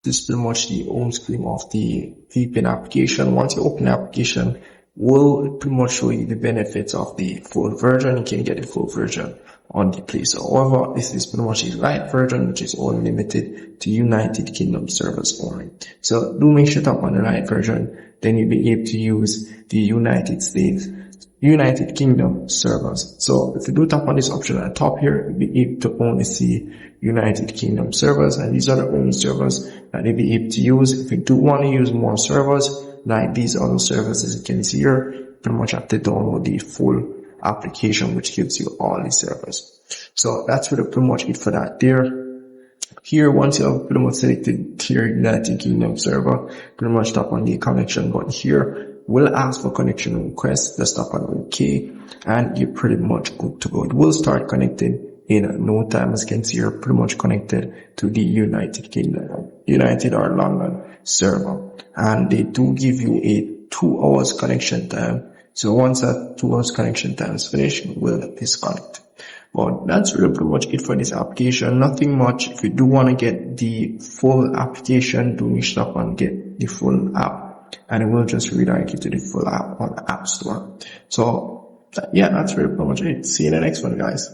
This is pretty much the home screen of the VPN application. Once you open the application, will pretty much show you the benefits of the full version. You can get the full version on the Play Store. However, this is pretty much a light version, which is only limited to United Kingdom servers only. So do make sure to tap on the light version, then you'll be able to use the United Kingdom servers. So if you do tap on this option at the top here, you'll be able to only see United Kingdom servers, and these are the only servers that you'll be able to use. If you do want to use more servers, like these other servers as you can see here, pretty much have to download the full application, which gives you all these servers. So that's pretty much it for that there. Here, once you have pretty much selected your United Kingdom server, pretty much tap on the connection button here. Will ask for connection request. Just tap on OK, and you're pretty much good to go. It will start connecting in no time. As you can see, you're pretty much connected to the United Kingdom, United or London server, and they do give you a 2 hours connection time. So once that 2 hours connection time is finished, you will disconnect. But that's really pretty much it for this application. Nothing much. If you do want to get the full application, do make sure and get the full app, and it will just redirect you to the full app on the App Store. So yeah, that's really pretty much it. See you in the next one, guys.